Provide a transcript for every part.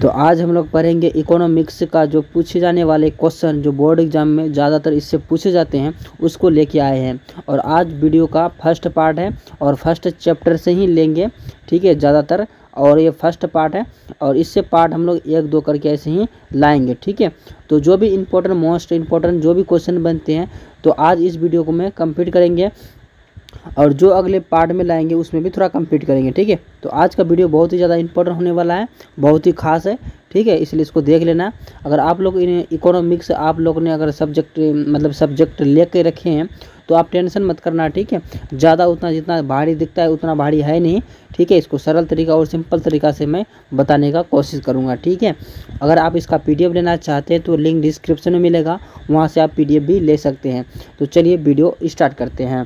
तो आज हम लोग पढ़ेंगे इकोनॉमिक्स का जो पूछे जाने वाले क्वेश्चन जो बोर्ड एग्जाम में ज़्यादातर इससे पूछे जाते हैं उसको लेके आए हैं। और आज वीडियो का फर्स्ट पार्ट है और फर्स्ट चैप्टर से ही लेंगे, ठीक है, ज़्यादातर। और ये फर्स्ट पार्ट है और इससे पार्ट हम लोग एक दो करके ऐसे ही लाएंगे, ठीक है। तो जो भी इम्पोर्टेंट मोस्ट इम्पोर्टेंट जो भी क्वेश्चन बनते हैं तो आज इस वीडियो को मैं कंप्लीट करेंगे और जो अगले पार्ट में लाएंगे उसमें भी थोड़ा कंप्लीट करेंगे, ठीक है। तो आज का वीडियो बहुत ही ज़्यादा इंपॉर्टेंट होने वाला है, बहुत ही खास है, ठीक है, इसलिए इसको देख लेना। अगर आप लोग इकोनॉमिक्स आप लोग ने अगर सब्जेक्ट ले के रखे हैं तो आप टेंशन मत करना, ठीक है। ज़्यादा उतना जितना भारी दिखता है उतना भारी है नहीं, ठीक है। इसको सरल तरीका और सिंपल तरीका से मैं बताने का कोशिश करूँगा, ठीक है। अगर आप इसका PDF लेना चाहते हैं तो लिंक डिस्क्रिप्शन में मिलेगा, वहाँ से आप PDF भी ले सकते हैं। तो चलिए वीडियो स्टार्ट करते हैं।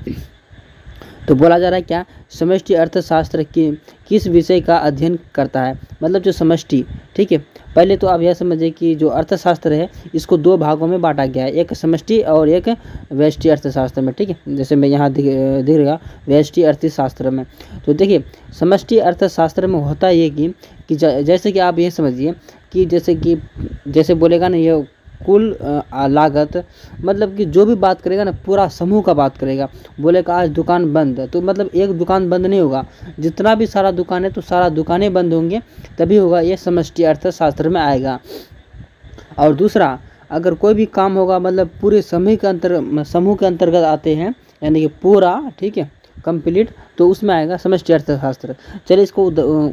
तो बोला जा रहा है क्या, समष्टि अर्थशास्त्र किस विषय का अध्ययन करता है, मतलब जो समष्टि, ठीक है। पहले तो आप यह समझिए कि जो अर्थशास्त्र है इसको दो भागों में बांटा गया है, एक समष्टि और एक व्यष्टि अर्थशास्त्र में, ठीक है। जैसे मैं यहाँ दिख रहा व्यष्टि अर्थशास्त्र में। तो देखिए समष्टि अर्थशास्त्र में होता ये कि जैसे कि आप ये समझिए कि जैसे बोलेगा ना ये कुल लागत, मतलब कि जो भी बात करेगा ना पूरा समूह का बात करेगा। बोलेगा आज दुकान बंद है तो मतलब एक दुकान बंद नहीं होगा, जितना भी सारा दुकान है तो सारा दुकानें बंद होंगे तभी होगा, ये समष्टि अर्थशास्त्र में आएगा। और दूसरा, अगर कोई भी काम होगा मतलब पूरे समूह के अंतर्गत आते हैं, यानी कि पूरा, ठीक है, कंप्लीट, तो उसमें आएगा समष्टि अर्थशास्त्र। चलिए इसको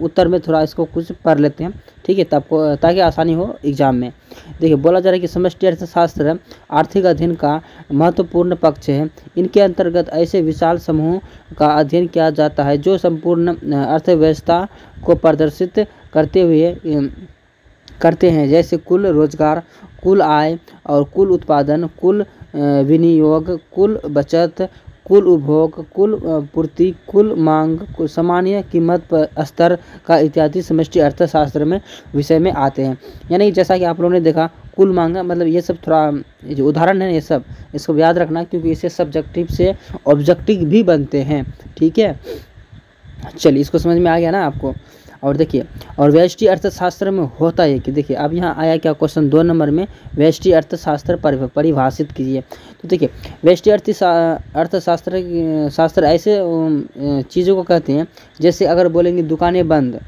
उत्तर में थोड़ा इसको कुछ पढ़ लेते हैं, ठीक है, ताकि आसानी हो एग्जाम में। देखिए बोला जा रहा है कि समष्टि अर्थशास्त्र आर्थिक अध्ययन का महत्वपूर्ण पक्ष है। इनके अंतर्गत ऐसे विशाल समूह का अध्ययन किया जाता है जो संपूर्ण अर्थव्यवस्था को प्रदर्शित करते हैं, जैसे कुल रोजगार, कुल आय और कुल उत्पादन, कुल विनियोग, कुल बचत, कुल उपभोग, कुल पूर्ति, कुल मांग, कुल सामान्य कीमत पर स्तर का इत्यादि समष्टि अर्थशास्त्र में विषय में आते हैं। यानी जैसा कि आप लोगों ने देखा कुल मांग, मतलब ये सब थोड़ा जो उदाहरण है ये सब इसको याद रखना, क्योंकि इससे सब्जेक्टिव से ऑब्जेक्टिव भी बनते हैं, ठीक है। चलिए इसको समझ में आ गया ना आपको। और देखिए और व्यष्टि अर्थशास्त्र में होता है कि देखिए अब यहाँ आया क्या क्वेश्चन 2 नंबर में, व्यष्टि अर्थशास्त्र परिभाषित कीजिए। तो देखिए व्यष्टि अर्थशास्त्र ऐसे चीज़ों को कहते हैं, जैसे अगर बोलेंगे दुकानें बंद,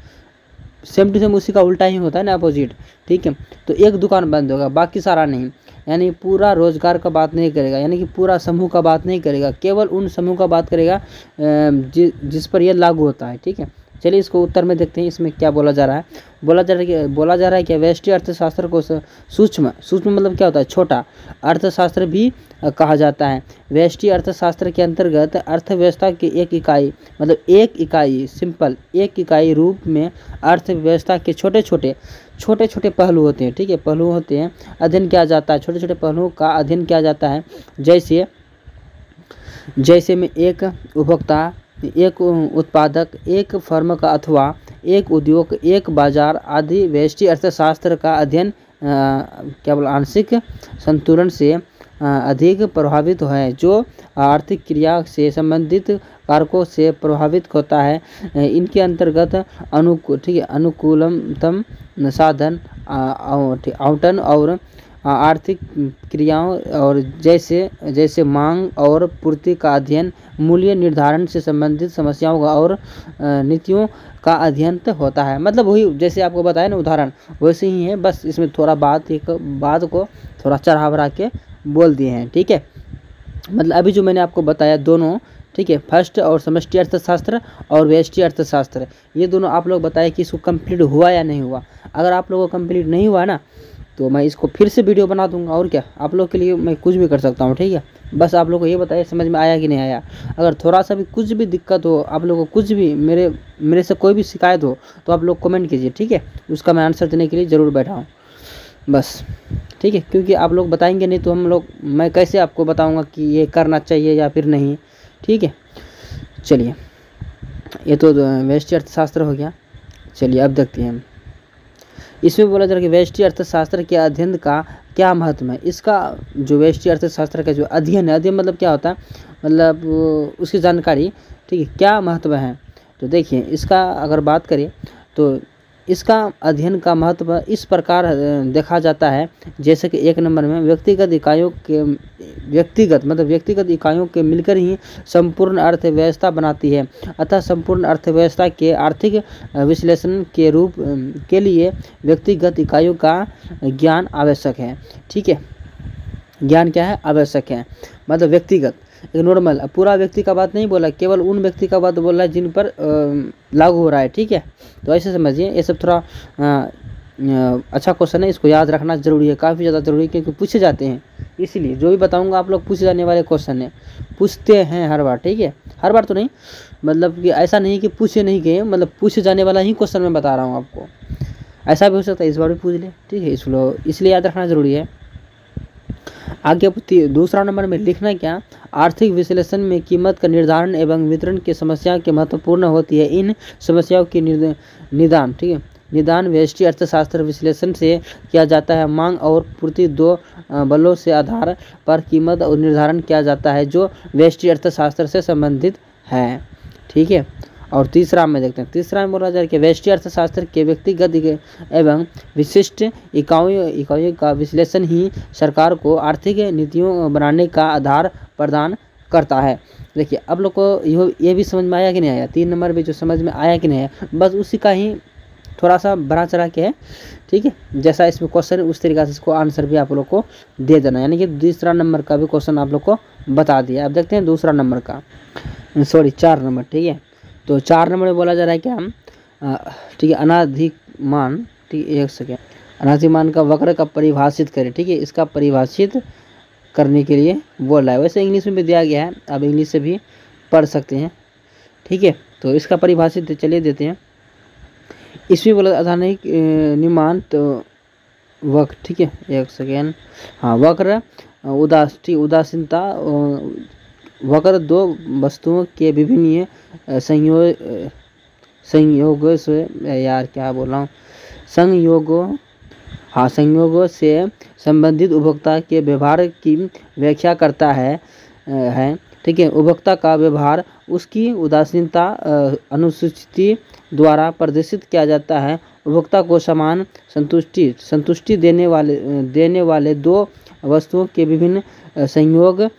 सेम टू सेम उसी का उल्टा ही होता है ना, अपोजिट, ठीक है। तो एक दुकान बंद होगा बाकी सारा नहीं, यानी पूरा रोजगार का बात नहीं करेगा, यानी कि पूरा समूह का बात नहीं करेगा, केवल उन समूह का बात करेगा जिस पर यह लागू होता है, ठीक है। चलिए इसको उत्तर में देखते हैं इसमें क्या बोला जा रहा है। बोला जा रहा है कि व्यष्टि अर्थशास्त्र को सूक्ष्म मतलब क्या होता है, छोटा अर्थशास्त्र भी कहा जाता है। व्यष्टि अर्थशास्त्र के अंतर्गत अर्थव्यवस्था की एक इकाई सिंपल एक इकाई रूप में अर्थव्यवस्था के छोटे छोटे पहलू होते हैं, ठीक है, पहलू होते हैं, अध्ययन किया जाता है, छोटे छोटे पहलुओं का अध्ययन किया जाता है। जैसे में एक उपभोक्ता, एक उत्पादक, एक फर्म का अथवा एक उद्योग, एक बाजार आदि। व्यष्टि अर्थशास्त्र का अध्ययन आंशिक संतुलन से अधिक प्रभावित है, जो आर्थिक क्रिया से संबंधित कारकों से प्रभावित होता है। इनके अंतर्गत अनुकूलतम साधन आवंटन और आर्थिक क्रियाओं और जैसे मांग और पूर्ति का अध्ययन, मूल्य निर्धारण से संबंधित समस्याओं और नीतियों का अध्ययन होता है। मतलब वही जैसे आपको बताया ना उदाहरण वैसे ही है, बस इसमें थोड़ा बात को थोड़ा चढ़ा बढ़ा के बोल दिए हैं, ठीक है। मतलब अभी जो मैंने आपको बताया दोनों, ठीक है, फर्स्ट और समष्टि अर्थशास्त्र और व्यष्टि अर्थशास्त्र, ये दोनों आप लोग बताए कि इसको कंप्लीट हुआ या नहीं हुआ। अगर आप लोगों को कंप्लीट नहीं हुआ ना तो मैं इसको फिर से वीडियो बना दूंगा, और क्या आप लोग के लिए मैं कुछ भी कर सकता हूँ, ठीक है। बस आप लोग को ये बताइए समझ में आया कि नहीं आया। अगर थोड़ा सा भी कुछ भी दिक्कत हो, आप लोगों को कुछ भी मेरे से कोई भी शिकायत हो तो आप लोग कमेंट कीजिए, ठीक है, उसका मैं आंसर देने के लिए ज़रूर बैठा हूँ बस, ठीक है। क्योंकि आप लोग बताएंगे नहीं तो मैं कैसे आपको बताऊँगा कि ये करना चाहिए या फिर नहीं, ठीक है। चलिए ये तो व्यष्टि अर्थशास्त्र हो गया। चलिए अब देखते हैं इसमें बोला जा रहा है कि व्यष्टि अर्थशास्त्र के अध्ययन का क्या महत्व है। इसका जो व्यष्टि अर्थशास्त्र का जो अध्ययन है, अध्ययन मतलब क्या होता है, मतलब उसकी जानकारी, ठीक है, क्या महत्व है। तो देखिए इसका अगर बात करें तो इसका अध्ययन का महत्व इस प्रकार देखा जाता है, जैसे कि 1 नंबर में व्यक्तिगत इकाइयों के मिलकर ही संपूर्ण अर्थव्यवस्था बनाती है। अतः संपूर्ण अर्थव्यवस्था के आर्थिक विश्लेषण के लिए व्यक्तिगत इकाइयों का ज्ञान आवश्यक है। ठीक है, ज्ञान क्या है? आवश्यक है। मतलब व्यक्तिगत, एक नॉर्मल, पूरा व्यक्ति का बात नहीं बोला, केवल उन व्यक्ति का बात बोला है जिन पर लागू हो रहा है। ठीक है, तो ऐसे समझिए। ये सब थोड़ा अच्छा क्वेश्चन है, इसको याद रखना जरूरी है, काफ़ी ज़्यादा जरूरी है, क्योंकि पूछे जाते हैं। इसीलिए जो भी बताऊंगा आप लोग पूछे जाने वाले क्वेश्चन है, पूछते हैं हर बार। ठीक है, हर बार तो नहीं, मतलब कि ऐसा नहीं कि पूछे नहीं गए, मतलब पूछे जाने वाला ही क्वेश्चन मैं बता रहा हूँ आपको। ऐसा भी हो सकता है इस बार भी पूछ ले। ठीक है, इसलिए याद रखना जरूरी है। आगे दूसरा नंबर में लिखना क्या? आर्थिक विश्लेषण में कीमत का निर्धारण एवं वितरण की समस्या के महत्वपूर्ण होती है। इन समस्याओं की निदान, ठीक है, निदान व्यष्टि अर्थशास्त्र विश्लेषण से किया जाता है। मांग और पूर्ति दो बलों से आधार पर कीमत और निर्धारण किया जाता है, जो व्यष्टि अर्थशास्त्र से संबंधित है। ठीक है, और तीसरा में देखते हैं। तीसरा में बोला जा रहा है कि व्यष्टि अर्थशास्त्र के व्यक्तिगत एवं विशिष्ट इकाइयों का विश्लेषण ही सरकार को आर्थिक नीतियों बनाने का आधार प्रदान करता है। देखिए, अब लोग को ये भी समझ में आया कि नहीं आया? 3 नंबर भी जो समझ में आया कि नहीं आया, बस उसी का ही थोड़ा सा बढ़ा चढ़ा के है। ठीक है, जैसा इसमें क्वेश्चन है उस तरीके से इसको आंसर भी आप लोग को दे देना, यानी कि दूसरा नंबर का भी क्वेश्चन आप लोग को बता दिया। अब देखते हैं दूसरा नंबर का, 4 नंबर। ठीक है, तो 4 नंबर में बोला जा रहा है क्या? ठीक है, अनाधिमान, ठीक है, 1 सेकेंड, अनाधिमान का वक्र का परिभाषित करें। ठीक है, इसका परिभाषित करने के लिए बोला है। वैसे इंग्लिश में भी दिया गया है, आप इंग्लिश से भी पढ़ सकते हैं। ठीक है, तो इसका परिभाषित चलिए देते हैं। इसमें बोला अधानिक निमान तो वक्र, ठीक है, 1 सेकेंड, हाँ, वक्र उदासीनता, वक्र दो वस्तुओं के विभिन्न संयोगों से, यार क्या बोल रहा हूँ, संयोगों से संबंधित उपभोक्ता के व्यवहार की व्याख्या करता है। ठीक है, उपभोक्ता का व्यवहार उसकी उदासीनता अनुसूची द्वारा प्रदर्शित किया जाता है। उपभोक्ता को समान संतुष्टि देने वाले दो वस्तुओं के विभिन्न संयोग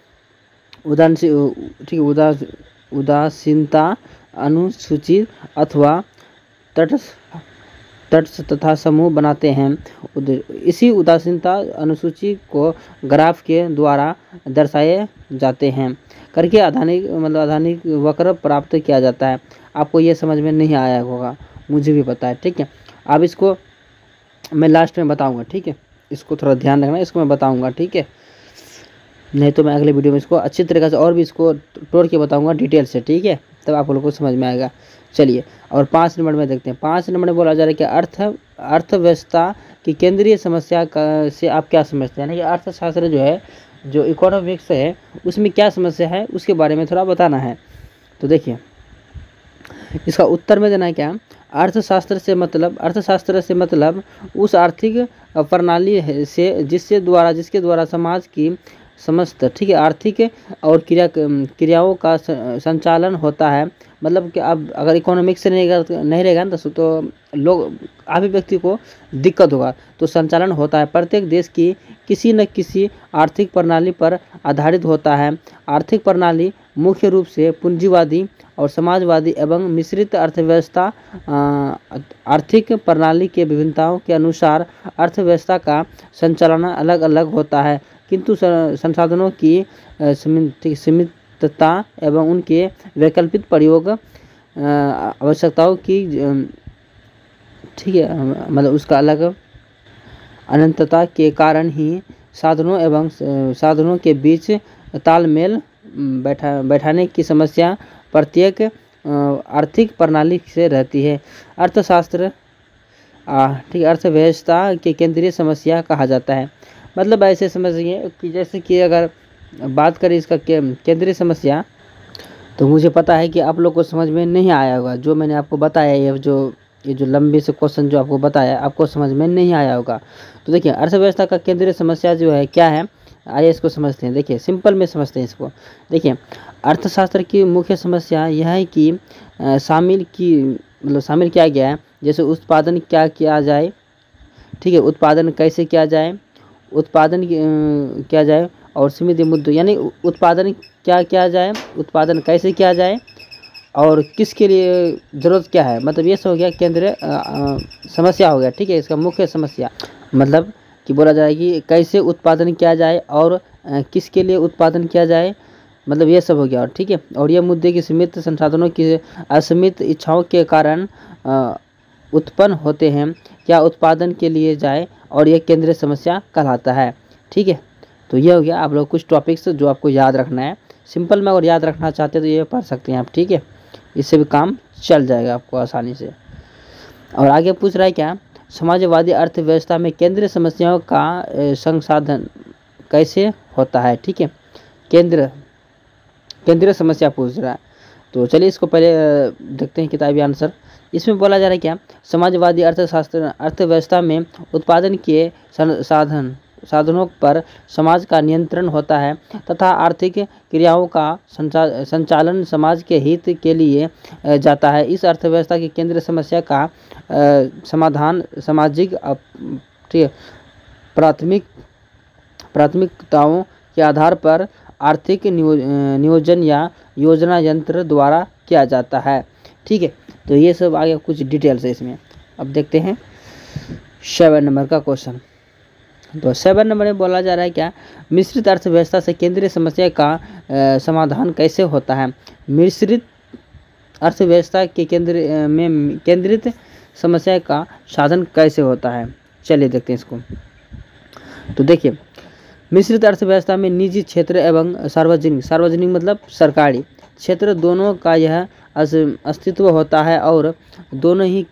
उदासीनता अनुसूची अथवा तटस्थ तथा समूह बनाते हैं। इसी उदासीनता अनुसूची को ग्राफ के द्वारा दर्शाए जाते हैं करके आधानिक वक्र प्राप्त किया जाता है। आपको ये समझ में नहीं आया होगा, मुझे भी पता है। ठीक है, अब इसको मैं लास्ट में बताऊंगा। ठीक है, इसको थोड़ा ध्यान रखना, इसको मैं बताऊंगा। ठीक है, नहीं तो मैं अगले वीडियो में इसको अच्छी तरीके से और भी इसको तोड़ के बताऊंगा डिटेल से। ठीक है, तब आप लोगों को समझ में आएगा। चलिए, और 5 नंबर में देखते हैं। 5 नंबर में बोला जा रहा है कि अर्थव्यवस्था की केंद्रीय समस्या से आप क्या समझते हैं, यानी कि अर्थशास्त्र जो है, जो इकोनॉमिक्स है, उसमें क्या समस्या है उसके बारे में थोड़ा बताना है। तो देखिए, इसका उत्तर में देना है क्या? अर्थशास्त्र से मतलब उस आर्थिक प्रणाली से जिसके द्वारा समाज की समस्त, ठीक है, आर्थिक और क्रियाओं का संचालन होता है। मतलब कि अब अगर इकोनॉमिक्स से नहीं रहेगा ना तो लोग आम व्यक्ति को दिक्कत होगा। तो संचालन होता है, प्रत्येक देश की किसी न किसी आर्थिक प्रणाली पर आधारित होता है। आर्थिक प्रणाली मुख्य रूप से पूंजीवादी और समाजवादी एवं मिश्रित अर्थव्यवस्था। आर्थिक प्रणाली के विभिन्नताओं के अनुसार अर्थव्यवस्था का संचालन अलग अलग होता है, किंतु संसाधनों की सीमितता एवं उनके वैकल्पिक प्रयोग आवश्यकताओं की, ठीक है, मतलब उसका अलग अनंतता के कारण ही साधनों के बीच तालमेल बैठाने की समस्या प्रत्येक आर्थिक प्रणाली से रहती है। अर्थशास्त्र, ठीक है, अर्थव्यवस्था के केंद्रीय समस्या कहा जाता है। मतलब ऐसे समझिए कि जैसे कि अगर बात करें इसका केंद्रीय समस्या, तो मुझे पता है कि आप लोग को समझ में नहीं आया होगा। जो मैंने आपको बताया, ये जो लंबे से क्वेश्चन जो आपको बताया, आपको समझ में नहीं आया होगा। तो देखिए, अर्थव्यवस्था का केंद्रीय समस्या जो है क्या है, आइए इसको समझते हैं। देखिए, सिंपल में समझते हैं इसको। देखिए, अर्थशास्त्र की मुख्य समस्या यह है कि शामिल किया गया है जैसे उत्पादन क्या किया जाए, ठीक है, उत्पादन कैसे किया जाए, उत्पादन किया जाए, और सीमित मुद्दों यानी उत्पादन क्या किया जाए, उत्पादन कैसे किया जाए, और किसके लिए ज़रूरत क्या है, मतलब ये सब हो गया केंद्रीय समस्या हो गया, ठीक है। इसका मुख्य समस्या मतलब कि बोला जाए कि कैसे उत्पादन किया जाए और किसके लिए उत्पादन किया जाए, मतलब ये सब हो गया, ठीक है। और ये मुद्दे की सीमित संसाधनों की असीमित इच्छाओं के कारण उत्पन्न होते हैं, क्या उत्पादन के लिए जाए, और ये केंद्रीय समस्या कहलाता है, ठीक है। तो ये हो गया आप लोग कुछ टॉपिक्स जो आपको याद रखना है। सिंपल में अगर याद रखना चाहते हैं तो ये पढ़ सकते हैं आप, ठीक है। इससे भी काम चल जाएगा आपको आसानी से। और आगे पूछ रहा है क्या, समाजवादी अर्थव्यवस्था में केंद्रीय समस्याओं का संसाधन कैसे होता है, ठीक है। केंद्रीय समस्या पूछ रहा है, तो चलिए इसको पहले देखते हैं किताबी आंसर। इसमें बोला जा रहा है क्या, समाजवादी अर्थव्यवस्था में उत्पादन के साधनों पर समाज का नियंत्रण होता है तथा आर्थिक क्रियाओं का संचालन समाज के हित के लिए जाता है। इस अर्थव्यवस्था की केंद्रीय समस्या का समाधान सामाजिक प्राथमिकताओं के आधार पर आर्थिक नियोजन या योजना यंत्र द्वारा किया जाता है, ठीक है। तो ये सब आगे कुछ डिटेल्स है इसमें। अब देखते हैं 7 नंबर का क्वेश्चन। तो 7 नंबर में बोला जा रहा है क्या, मिश्रित अर्थव्यवस्था से केंद्रीय समस्या का समाधान कैसे होता है। मिश्रित अर्थव्यवस्था के केंद्रित समस्या का साधन कैसे होता है, चलिए देखते हैं इसको। तो देखिए, मिश्रित अर्थव्यवस्था में निजी क्षेत्र एवं सार्वजनिक मतलब सरकारी क्षेत्र दोनों का यह अस्तित्व होता है और दोनों ही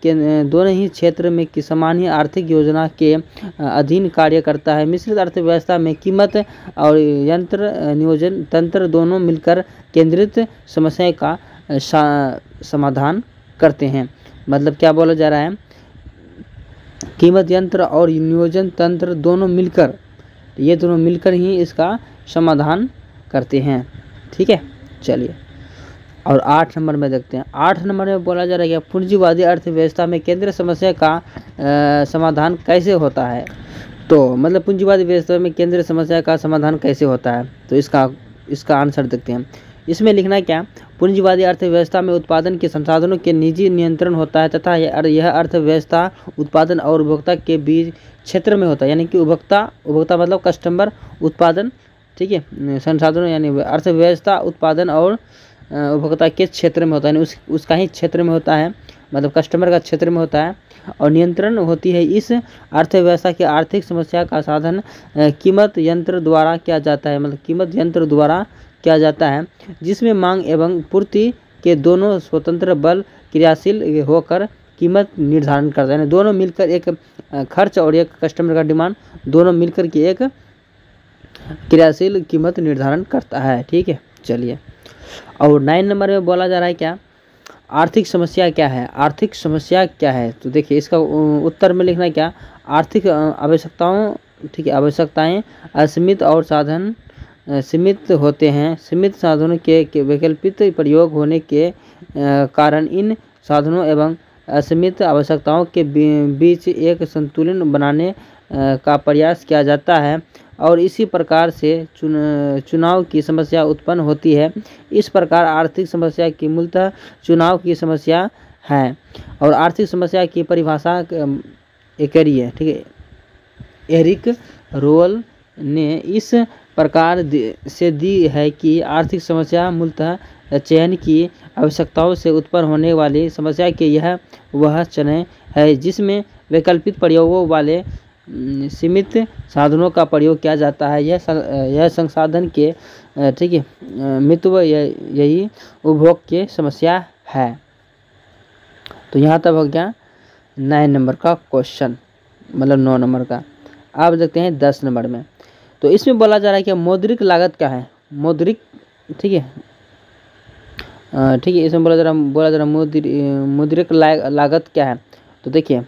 क्षेत्र में की सामान्य आर्थिक योजना के अधीन कार्य करता है। मिश्रित अर्थव्यवस्था में कीमत और यंत्र नियोजन तंत्र दोनों मिलकर केंद्रित समस्या का समाधान करते हैं। मतलब क्या बोला जा रहा है, कीमत यंत्र और नियोजन तंत्र दोनों मिलकर, ये दोनों मिलकर ही इसका समाधान करते हैं, ठीक है। चलिए और 8 नंबर में देखते हैं। 8 नंबर में बोला जा रहा है कि पूंजीवादी अर्थव्यवस्था में केंद्रीय समस्या का समाधान कैसे होता है। तो मतलब पूंजीवादी व्यवस्था में केंद्रीय समस्या का समाधान कैसे होता है, तो इसका आंसर देखते हैं। इसमें लिखना क्या, पूंजीवादी अर्थव्यवस्था में उत्पादन के संसाधनों के निजी नियंत्रण होता है तथा यह अर्थव्यवस्था उत्पादन और उपभोक्ता के बीच क्षेत्र में होता है, यानी कि उपभोक्ता मतलब कस्टमर, उत्पादन, ठीक है, संसाधनों यानी अर्थव्यवस्था उत्पादन और उपभोक्ता के क्षेत्र में होता है, यानी उसका ही क्षेत्र में होता है, मतलब कस्टमर का क्षेत्र में होता है। और नियंत्रण होती है इस अर्थव्यवस्था की आर्थिक समस्या का साधन कीमत यंत्र द्वारा किया जाता है, मतलब कीमत यंत्र द्वारा किया जाता है, जिसमें मांग एवं पूर्ति के दोनों स्वतंत्र बल क्रियाशील होकर कीमत निर्धारण करता है, यानी दोनों मिलकर एक खर्च और एक कस्टमर का डिमांड दोनों मिलकर के एक क्रियाशील कीमत निर्धारण करता है, ठीक है। चलिए और 9 नंबर में बोला जा रहा है क्या, आर्थिक समस्या क्या है। आर्थिक समस्या क्या है, तो देखिए इसका उत्तर में लिखना क्या, आर्थिक आवश्यकताओं, ठीक है, आवश्यकताएं असीमित और साधन सीमित होते हैं। सीमित साधनों के वैकल्पिक प्रयोग होने के कारण इन साधनों एवं असीमित आवश्यकताओं के बीच एक संतुलन बनाने का प्रयास किया जाता है और इसी प्रकार से चुनाव की समस्या उत्पन्न होती है। इस प्रकार आर्थिक समस्या की मूलतः चुनाव की समस्या है और आर्थिक समस्या की परिभाषा एकरी है, ठीक है। एरिक रोल ने इस प्रकार से दी है कि आर्थिक समस्या मूलतः चयन की आवश्यकताओं से उत्पन्न होने वाली समस्या के यह वह चयन है जिसमें वैकल्पिक प्रयोगों वाले सीमित साधनों का प्रयोग किया जाता है। यह संसाधन के, ठीक है, मितव्य यही उपभोग की समस्या है। तो यहाँ तक हो गया 9 नंबर का क्वेश्चन, मतलब 9 नंबर का। आप देखते हैं 10 नंबर में। तो इसमें बोला जा रहा है कि मौद्रिक लागत क्या है। मौद्रिक, ठीक है, ठीक है, इसमें बोला जा रहा मौद्रिक लागत क्या है। तो देखिए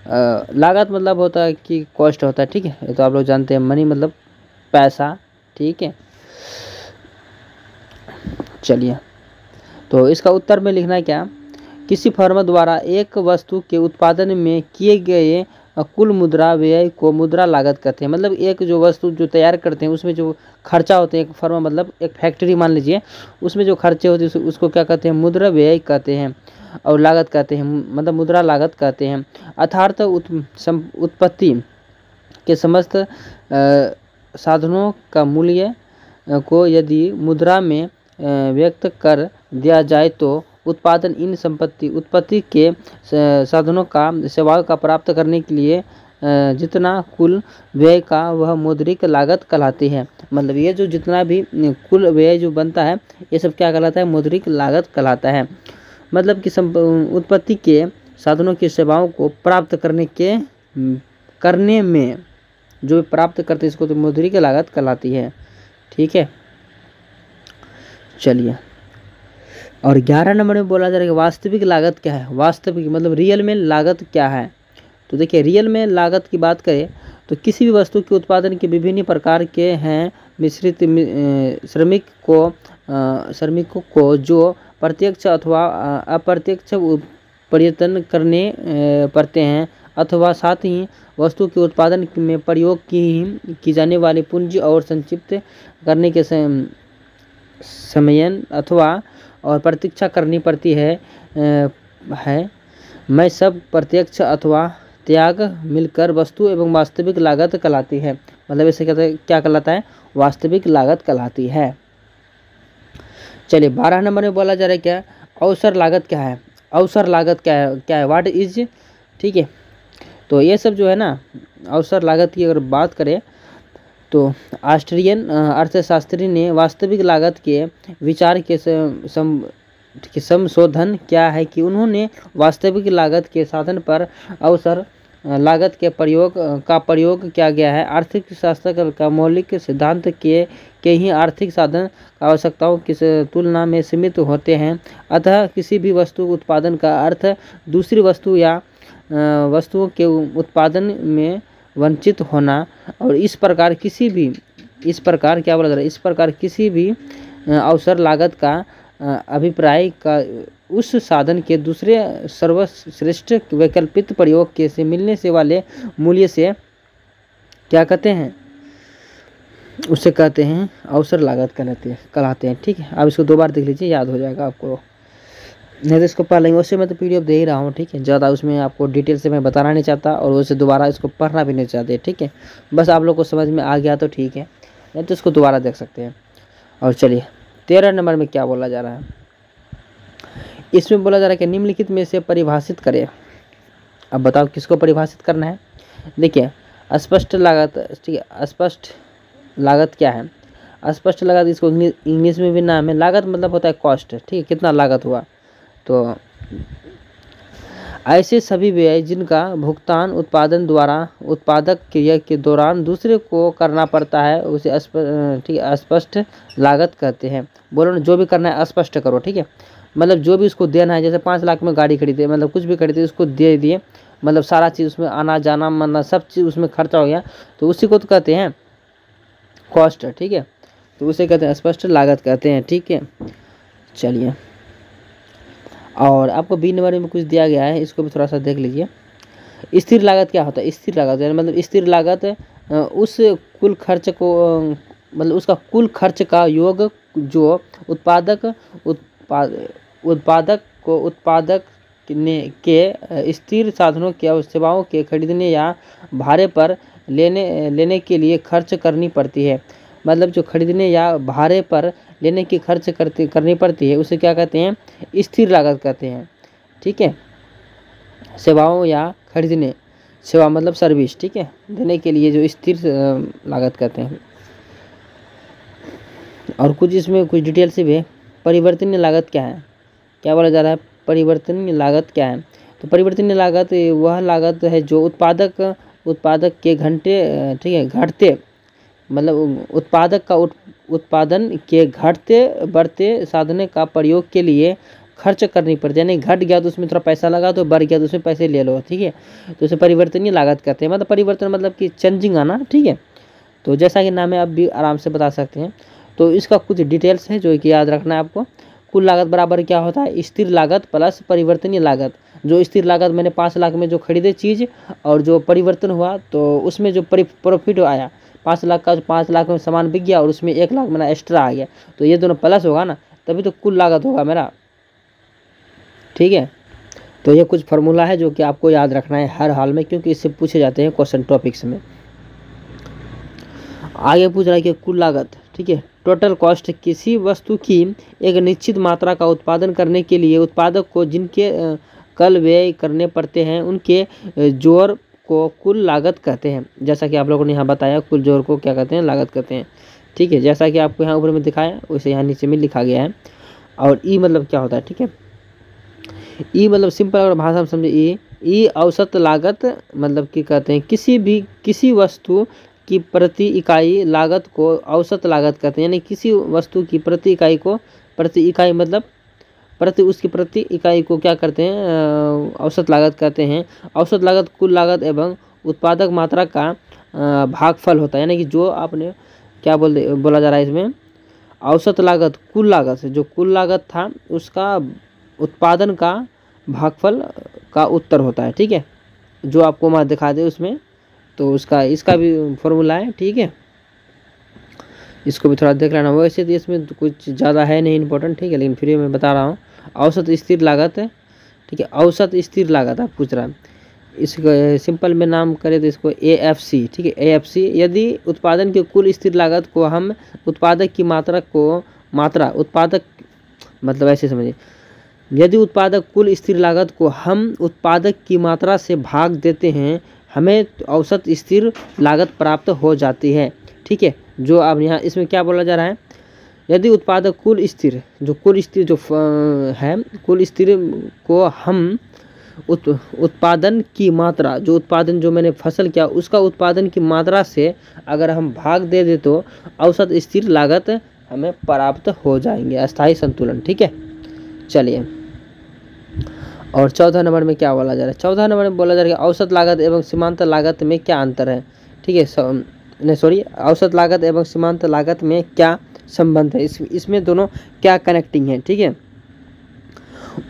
लागत मतलब होता है कि कॉस्ट होता है, ठीक है, ये तो आप लोग जानते हैं। मनी मतलब पैसा, ठीक है। चलिए तो इसका उत्तर में लिखना है क्या किसी फर्म द्वारा एक वस्तु के उत्पादन में किए गए कुल मुद्रा व्यय को मुद्रा लागत कहते हैं। मतलब एक जो वस्तु जो तैयार करते हैं उसमें जो खर्चा होते हैं, एक फर्म मतलब एक फैक्ट्री मान लीजिए, उसमें जो खर्चे होते हैं उसको क्या कहते हैं, मुद्रा व्यय कहते हैं और लागत कहते हैं, मतलब मुद्रा लागत कहते हैं। अर्थात उत्पत्ति के समस्त साधनों का मूल्य को यदि मुद्रा में व्यक्त कर दिया जाए तो उत्पादन इन उत्पत्ति के साधनों का सेवाओं का प्राप्त करने के लिए जितना कुल व्यय का वह मौद्रिक लागत कहलाती है। मतलब ये जो जितना भी कुल व्यय जो बनता है ये सब क्या कहलाता है, मौद्रिक लागत कहलाता है। मतलब कि उत्पत्ति के साधनों की सेवाओं को प्राप्त करने में जो प्राप्त करते हैं इसको तो मौद्रिक लागत कहलाती है। ठीक है, चलिए। और 11 नंबर में बोला जा रहा है कि वास्तविक लागत क्या है। वास्तविक मतलब रियल में लागत क्या है। तो देखिए रियल में लागत की बात करें तो किसी भी वस्तु के उत्पादन के विभिन्न प्रकार के हैं मिश्रित श्रमिकों को जो प्रत्यक्ष अथवा अप्रत्यक्ष प्रयत्न करने पड़ते हैं, अथवा साथ ही वस्तु के उत्पादन में प्रयोग की जाने वाली पूंजी और संचित करने के समय अथवा और प्रतीक्षा करनी पड़ती है मैं सब प्रत्यक्ष अथवा त्याग मिलकर वस्तु एवं वास्तविक लागत कहलाती है। मतलब इसे क्या कहलाता है, वास्तविक लागत कहलाती है। चलिए 12 नंबर में बोला जा रहा है क्या, अवसर लागत क्या है। अवसर लागत क्या है व्हाट इज। ठीक है, तो ये सब जो है ना अवसर लागत की अगर बात करें तो ऑस्ट्रियन अर्थशास्त्री ने वास्तविक लागत के विचार के संशोधन क्या है कि उन्होंने वास्तविक लागत के साधन पर अवसर लागत के प्रयोग किया गया है। आर्थिक शास्त्र का मौलिक सिद्धांत के ही आर्थिक साधन आवश्यकताओं की तुलना में सीमित होते हैं। अतः किसी भी वस्तु उत्पादन का अर्थ दूसरी वस्तु या वस्तुओं के उत्पादन में वंचित होना, और इस प्रकार किसी भी अवसर लागत का अभिप्राय का उस साधन के दूसरे सर्वश्रेष्ठ वैकल्पिक प्रयोग के से मिलने से वाले मूल्य से क्या कहते हैं, उसे कहते हैं अवसर लागत कहलाते हैं। ठीक है, आप इसको 2 बार देख लीजिए, याद हो जाएगा आपको, नहीं तो इसको पढ़ लेंगे। उससे मैं तो PDF दे ही रहा हूँ। ठीक है, ज़्यादा उसमें आपको डिटेल से मैं बताना नहीं चाहता और उसे दोबारा इसको पढ़ना भी नहीं चाहते। ठीक है, बस आप लोग को समझ में आ गया तो ठीक है, नहीं तो इसको दोबारा देख सकते हैं। और चलिए 13 नंबर में क्या बोला जा रहा है, इसमें बोला जा रहा है कि निम्नलिखित में से परिभाषित करें। अब बताओ किसको परिभाषित करना है। देखिए अस्पष्ट लागत। ठीक है, अस्पष्ट लागत क्या है। अस्पष्ट लागत इसको इंग्लिश में भी नाम है, लागत मतलब होता है कॉस्ट। ठीक है, कितना लागत हुआ, तो ऐसे सभी व्यय जिनका भुगतान उत्पादन द्वारा उत्पादक क्रिया के दौरान दूसरे को करना पड़ता है उसे अस्पष्ट लागत कहते हैं। बोलो ना, जो भी करना है अस्पष्ट करो। ठीक है, मतलब जो भी उसको देना है, जैसे 5 लाख में गाड़ी खरीदे, मतलब कुछ भी खरीदे उसको दे दिए, मतलब सारा चीज़ उसमें आना जाना मतलब सब चीज़ उसमें खर्चा हो गया, तो उसी को तो कहते हैं कॉस्ट। ठीक है, तो उसे कहते हैं स्पष्ट लागत कहते हैं। ठीक है, चलिए। और आपको B नंबर में कुछ दिया गया है, इसको भी थोड़ा सा देख लीजिए। स्थिर लागत क्या होता है। स्थिर लागत मतलब स्थिर लागत उस कुल खर्च को मतलब उसका कुल खर्च का योग जो उत्पादक के स्थिर साधनों की सेवाओं के खरीदने या भाड़े पर लेने के लिए खर्च करनी पड़ती है। मतलब जो खरीदने या भाड़े पर लेने की खर्च करनी पड़ती है उसे क्या कहते हैं, स्थिर लागत कहते हैं। ठीक है, सेवाओं या खरीदने, सेवा मतलब सर्विस, ठीक है, देने के लिए जो स्थिर लागत कहते हैं। और कुछ इसमें कुछ डिटेल से भी, परिवर्तनीय लागत क्या है, क्या बोला जा रहा है, परिवर्तनीय लागत क्या है। तो परिवर्तनीय लागत वह लागत है जो उत्पादक के घंटे, ठीक है, घटते मतलब उत्पादन के घटते बढ़ते साधन का प्रयोग के लिए खर्च करनी पड़ती है। यानी घट गया तो उसमें थोड़ा पैसा लगा, तो बढ़ गया तो उसमें पैसे ले लो। ठीक है, तो उसे परिवर्तनीय लागत कहते हैं। मतलब परिवर्तन मतलब कि चेंजिंग आना। ठीक है, तो जैसा कि नाम है आप भी आराम से बता सकते हैं। तो इसका कुछ डिटेल्स है जो कि याद रखना है आपको। कुल लागत बराबर क्या होता है, स्थिर लागत प्लस परिवर्तनीय लागत। जो स्थिर लागत मैंने 5 लाख में जो खरीदे चीज़ और जो परिवर्तन हुआ तो उसमें जो प्रॉफिट आया 5 लाख का, 5 लाख में सामान बिक गया और उसमें 1 लाख मेरा एक्स्ट्रा आ गया, तो ये दोनों प्लस होगा ना, तभी तो कुल लागत होगा मेरा। ठीक है, तो ये कुछ फार्मूला है जो कि आपको याद रखना है हर हाल में, क्योंकि इससे पूछे जाते हैं क्वेश्चन टॉपिक्स में। आगे पूछ रहा है कि कुल लागत, ठीक है, टोटल कॉस्ट किसी वस्तु की एक निश्चित मात्रा का उत्पादन करने के लिए उत्पादक को जिनके कल व्यय करने पड़ते हैं उनके जोड़ को कुल लागत कहते हैं। जैसा कि आप लोगों ने यहाँ बताया, कुल जोड़ को क्या कहते हैं, लागत कहते हैं। ठीक है, जैसा कि आपको यहाँ ऊपर में दिखाया वैसे यहाँ नीचे में लिखा गया है। और ई मतलब क्या होता है, ठीक है, ई मतलब सिंपल अगर भाषा में समझे, ई औसत लागत मतलब कि कहते हैं किसी वस्तु की प्रति इकाई लागत को औसत लागत कहते हैं। यानी किसी वस्तु की प्रति इकाई को, प्रति इकाई मतलब उसकी प्रति इकाई को क्या करते हैं, औसत लागत कहते हैं। औसत लागत कुल लागत एवं उत्पादक मात्रा का भागफल होता है। यानी कि जो आपने क्या बोला जा रहा है इसमें, औसत लागत कुल लागत से जो कुल लागत था उसका उत्पादन का भागफल का उत्तर होता है। ठीक है, जो आपको मैं दिखा दे उसमें, तो इसका भी फॉर्मूला है। ठीक है, इसको भी थोड़ा देख लेना। वैसे तो इसमें कुछ ज़्यादा है नहीं इम्पोर्टेंट, ठीक है, लेकिन फिर मैं बता रहा हूँ। औसत स्थिर लागत है, ठीक है, औसत स्थिर लागत आप पूछ रहा है। इसको सिंपल में नाम करें तो इसको AFC, ठीक है, AFC। यदि उत्पादन की कुल स्थिर लागत को हम उत्पादक की उत्पादक मतलब ऐसे समझिए, यदि उत्पादक कुल स्थिर लागत को हम उत्पादक की मात्रा से भाग देते हैं, हमें औसत स्थिर लागत प्राप्त हो जाती है। ठीक है, जो अब यहाँ इसमें क्या बोला जा रहा है, यदि उत्पादक कुल स्थिर है, कुल स्थिर को हम उत्पादन की मात्रा, जो उत्पादन जो मैंने फसल किया उसका उत्पादन की मात्रा से अगर हम भाग दे दे तो औसत स्थिर लागत हमें प्राप्त हो जाएंगे, अस्थायी संतुलन। ठीक है, चलिए। और 14 नंबर में क्या बोला जा रहा है, 14 नंबर में बोला जा रहा है औसत लागत एवं सीमांत लागत में क्या अंतर है। ठीक है, औसत लागत एवं सीमांत लागत में क्या संबंध है, इसमें दोनों क्या कनेक्टिंग है। ठीक है,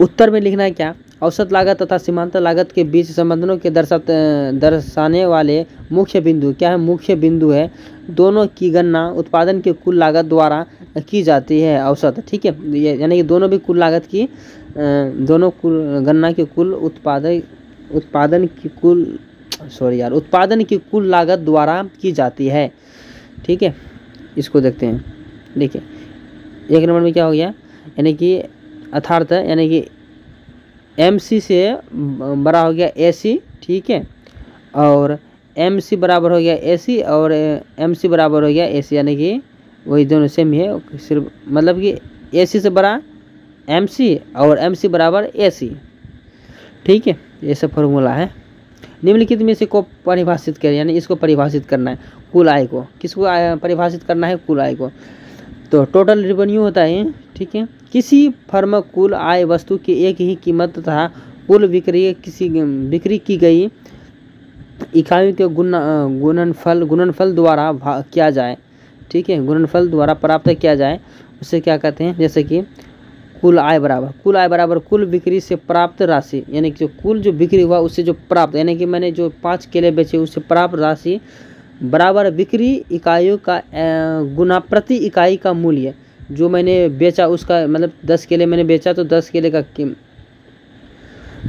उत्तर में लिखना है क्या, औसत लागत तथा सीमांत लागत के बीच संबंधों के दर्शाने वाले मुख्य बिंदु क्या है, मुख्य बिंदु है दोनों की गणना उत्पादन के कुल लागत द्वारा की जाती है, औसत। ठीक है, यानी कि दोनों भी कुल लागत की दोनों गणना के कुल उत्पादन की कुल लागत द्वारा की जाती है। ठीक है, इसको देखते हैं। देखिए 1 नंबर में क्या हो गया, यानी कि अर्थात यानी कि MC से बड़ा हो गया AC। ठीक है, और MC बराबर हो गया AC और MC बराबर हो गया AC, यानी कि वही दोनों सेम ही है, सिर्फ मतलब कि AC से बड़ा MC और MC बराबर AC। ठीक है, ये सब फॉर्मूला है। निम्नलिखित में से को परिभाषित करें, यानी इसको परिभाषित करना है, कुल आय को। किसको परिभाषित करना है, कुल आय को। तो टोटल रेवेन्यू होता है। ठीक है, किसी फर्म कुल आय वस्तु की एक ही कीमत तथा कुल बिक्री की गई इकाइयों के गुणनफल द्वारा किया जाए। ठीक है, गुणनफल द्वारा प्राप्त किया जाए, उसे क्या कहते हैं, जैसे कि कुल आय बराबर कुल बिक्री से प्राप्त राशि, यानी कि जो बिक्री हुआ उससे जो प्राप्त, यानी कि मैंने जो 5 केले बेचे उससे प्राप्त राशि बराबर बिक्री इकाइयों का गुना प्रति इकाई का मूल्य, जो मैंने बेचा उसका मतलब 10 केले मैंने बेचा तो 10 केले का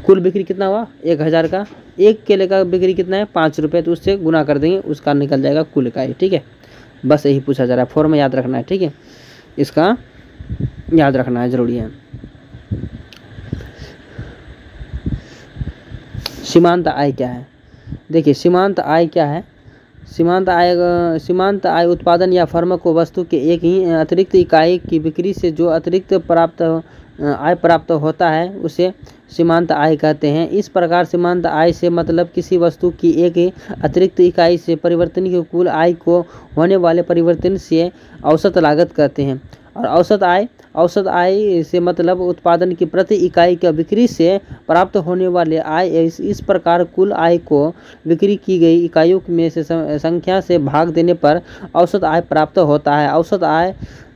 कुल बिक्री कितना हुआ, 1000 का। 1 केले का बिक्री कितना है, 5 रुपये, तो उससे गुना कर देंगे, उसका निकल जाएगा कुल इकाई। ठीक है, बस यही पूछा जा रहा है, फॉर्म याद रखना है। ठीक है, इसका याद रखना है, जरूरी है। सीमांत आय क्या है, देखिए सीमांत आय क्या है। सीमांत आय उत्पादन या फर्म को वस्तु के एक ही अतिरिक्त इकाई की बिक्री से जो अतिरिक्त आय प्राप्त होता है उसे सीमांत आय कहते हैं। इस प्रकार सीमांत आय से मतलब किसी वस्तु की एक ही अतिरिक्त इकाई से परिवर्तन की कुल आय को होने वाले परिवर्तन से औसत लागत कहते हैं। और औसत आय से मतलब उत्पादन की प्रति इकाई का बिक्री से प्राप्त होने वाले आय। इस प्रकार कुल आय को बिक्री की गई इकाइयों में से संख्या से भाग देने पर औसत आय प्राप्त होता है।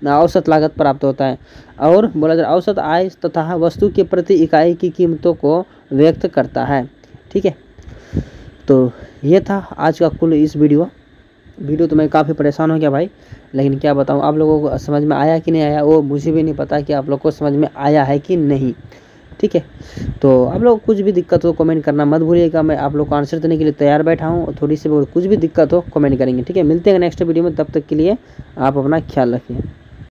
औसत लागत प्राप्त होता है। और बोला जाए औसत आय तथा वस्तु के प्रति इकाई की कीमतों को व्यक्त करता है। ठीक है, तो ये था आज का कुल इस वीडियो तो मैं काफ़ी परेशान हो गया भाई, लेकिन क्या बताऊँ, आप लोगों को समझ में आया कि नहीं आया वो मुझे भी नहीं पता कि आप लोग को समझ में आया है कि नहीं। ठीक है, तो आप लोग कुछ भी दिक्कत हो कमेंट करना मत भूलिएगा, मैं आप लोग को आंसर देने के लिए तैयार बैठा हूँ। थोड़ी सी कुछ भी दिक्कत हो कमेंट करेंगे। ठीक है, मिलते हैं नेक्स्ट वीडियो में, तब तक के लिए आप अपना ख्याल रखिए।